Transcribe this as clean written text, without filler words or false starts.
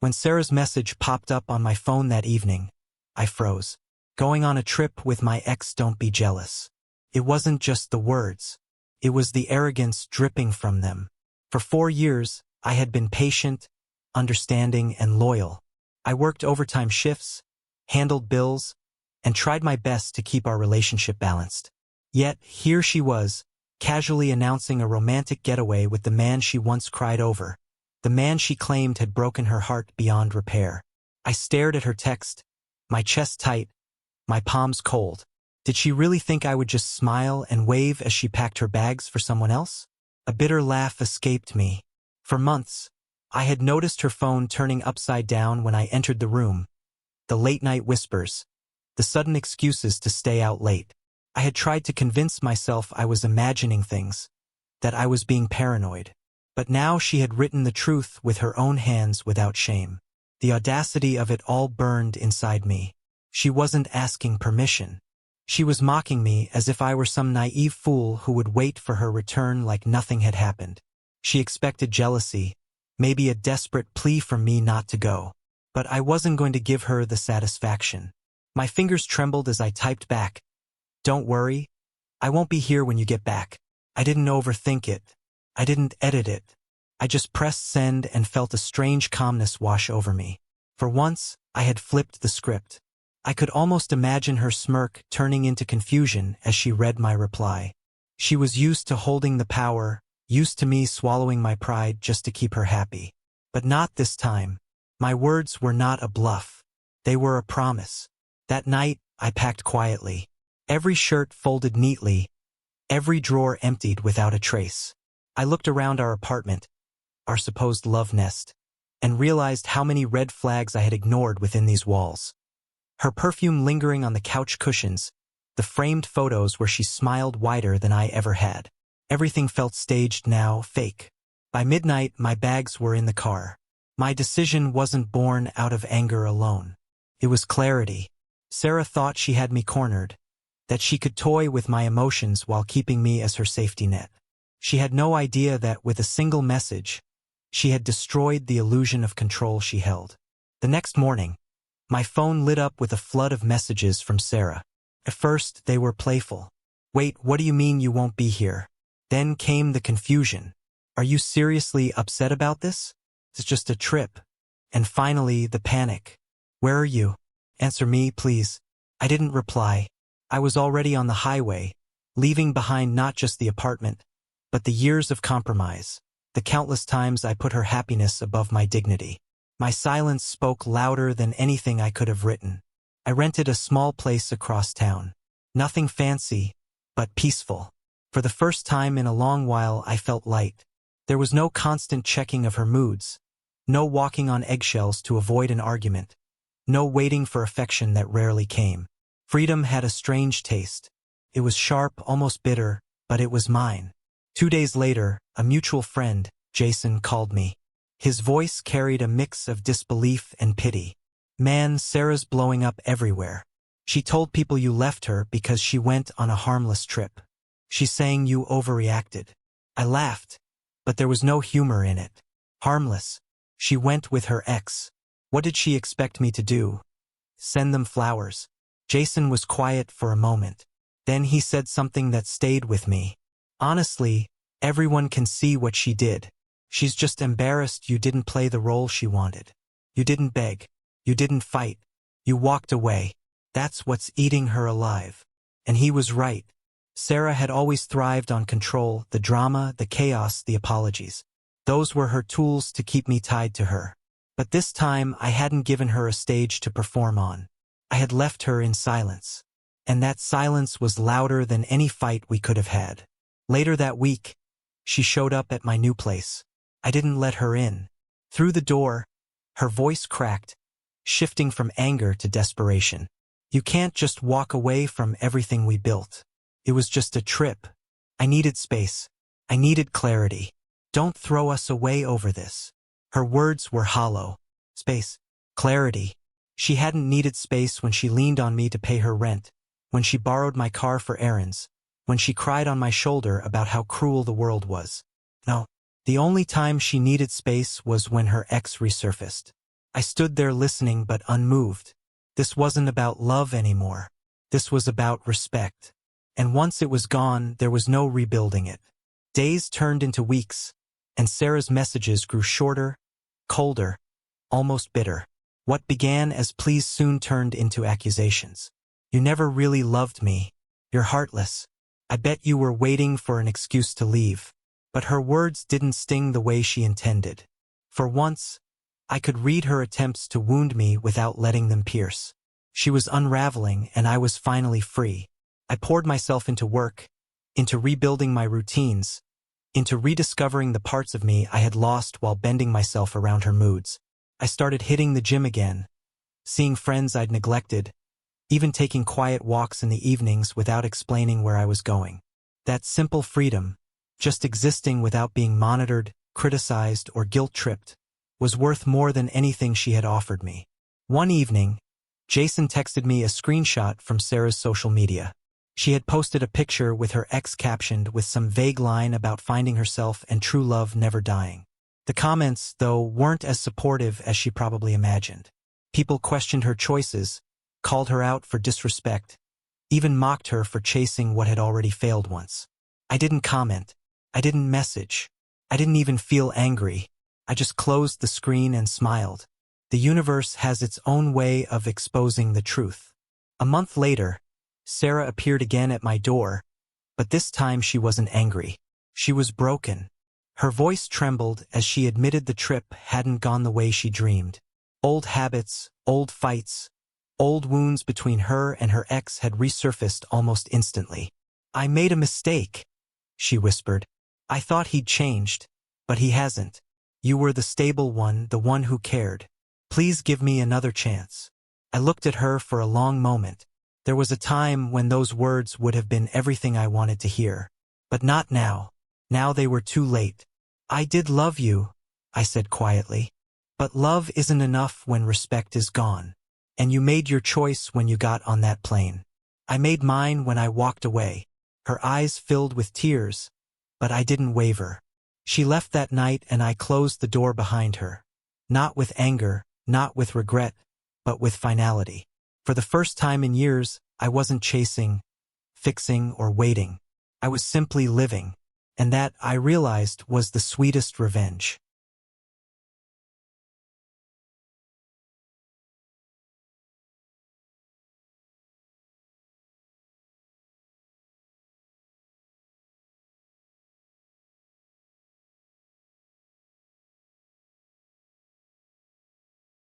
When Sarah's message popped up on my phone that evening, I froze. Going on a trip with my ex, don't be jealous. It wasn't just the words. It was the arrogance dripping from them. For 4 years, I had been patient, understanding, and loyal. I worked overtime shifts, handled bills, and tried my best to keep our relationship balanced. Yet, here she was, casually announcing a romantic getaway with the man she once cried over, the man she claimed had broken her heart beyond repair. I stared at her text, my chest tight, my palms cold. Did she really think I would just smile and wave as she packed her bags for someone else? A bitter laugh escaped me. For months, I had noticed her phone turning upside down when I entered the room, the late-night whispers, the sudden excuses to stay out late. I had tried to convince myself I was imagining things, that I was being paranoid. But now she had written the truth with her own hands without shame. The audacity of it all burned inside me. She wasn't asking permission. She was mocking me as if I were some naive fool who would wait for her return like nothing had happened. She expected jealousy, maybe a desperate plea from me not to go. But I wasn't going to give her the satisfaction. My fingers trembled as I typed back, "Don't worry, I won't be here when you get back." I didn't overthink it. I didn't edit it. I just pressed send and felt a strange calmness wash over me. For once, I had flipped the script. I could almost imagine her smirk turning into confusion as she read my reply. She was used to holding the power, used to me swallowing my pride just to keep her happy. But not this time. My words were not a bluff. They were a promise. That night, I packed quietly. Every shirt folded neatly, every drawer emptied without a trace. I looked around our apartment, our supposed love nest, and realized how many red flags I had ignored within these walls. Her perfume lingering on the couch cushions, the framed photos where she smiled wider than I ever had. Everything felt staged now, fake. By midnight, my bags were in the car. My decision wasn't born out of anger alone. It was clarity. Sarah thought she had me cornered, that she could toy with my emotions while keeping me as her safety net. She had no idea that with a single message, she had destroyed the illusion of control she held. The next morning, my phone lit up with a flood of messages from Sarah. At first, they were playful. "Wait, what do you mean you won't be here?" Then came the confusion. "Are you seriously upset about this? It's just a trip." And finally, the panic. "Where are you? Answer me, please." I didn't reply. I was already on the highway, leaving behind not just the apartment, but the years of compromise, the countless times I put her happiness above my dignity. My silence spoke louder than anything I could have written. I rented a small place across town. Nothing fancy, but peaceful. For the first time in a long while, I felt light. There was no constant checking of her moods, no walking on eggshells to avoid an argument, no waiting for affection that rarely came. Freedom had a strange taste. It was sharp, almost bitter, but it was mine. 2 days later, a mutual friend, Jason, called me. His voice carried a mix of disbelief and pity. "Man, Sarah's blowing up everywhere. She told people you left her because she went on a harmless trip. She's saying you overreacted." I laughed, but there was no humor in it. Harmless. She went with her ex. What did she expect me to do? Send them flowers? Jason was quiet for a moment. Then he said something that stayed with me. "Honestly, everyone can see what she did. She's just embarrassed you didn't play the role she wanted. You didn't beg. You didn't fight. You walked away. That's what's eating her alive." And he was right. Sarah had always thrived on control, the drama, the chaos, the apologies. Those were her tools to keep me tied to her. But this time, I hadn't given her a stage to perform on. I had left her in silence. And that silence was louder than any fight we could have had. Later that week, she showed up at my new place. I didn't let her in. Through the door, her voice cracked, shifting from anger to desperation. "You can't just walk away from everything we built. It was just a trip. I needed space. I needed clarity. Don't throw us away over this." Her words were hollow. Space. Clarity. She hadn't needed space when she leaned on me to pay her rent, when she borrowed my car for errands, when she cried on my shoulder about how cruel the world was. No, the only time she needed space was when her ex resurfaced. I stood there listening but unmoved. This wasn't about love anymore. This was about respect. And once it was gone, there was no rebuilding it. Days turned into weeks, and Sarah's messages grew shorter, colder, almost bitter. What began as pleas soon turned into accusations. You never really loved me. You're heartless. I bet you were waiting for an excuse to leave. But her words didn't sting the way she intended. For once, I could read her attempts to wound me without letting them pierce. She was unraveling, and I was finally free. I poured myself into work, into rebuilding my routines, into rediscovering the parts of me I had lost while bending myself around her moods. I started hitting the gym again, seeing friends I'd neglected, even taking quiet walks in the evenings without explaining where I was going. That simple freedom, just existing without being monitored, criticized, or guilt-tripped, was worth more than anything she had offered me. One evening, Jason texted me a screenshot from Sarah's social media. She had posted a picture with her ex captioned with some vague line about finding herself and true love never dying. The comments, though, weren't as supportive as she probably imagined. People questioned her choices, called her out for disrespect, even mocked her for chasing what had already failed once. I didn't comment. I didn't message. I didn't even feel angry. I just closed the screen and smiled. The universe has its own way of exposing the truth. A month later, Sarah appeared again at my door, but this time she wasn't angry. She was broken. Her voice trembled as she admitted the trip hadn't gone the way she dreamed. Old habits, old fights, old wounds between her and her ex had resurfaced almost instantly. "I made a mistake," she whispered. "I thought he'd changed, but he hasn't. You were the stable one, the one who cared. Please give me another chance." I looked at her for a long moment. There was a time when those words would have been everything I wanted to hear. But not now. Now they were too late. "I did love you," I said quietly. "But love isn't enough when respect is gone. And you made your choice when you got on that plane. I made mine when I walked away." Her eyes filled with tears, but I didn't waver. She left that night and I closed the door behind her. Not with anger, not with regret, but with finality. For the first time in years, I wasn't chasing, fixing, or waiting. I was simply living. And that, I realized, was the sweetest revenge.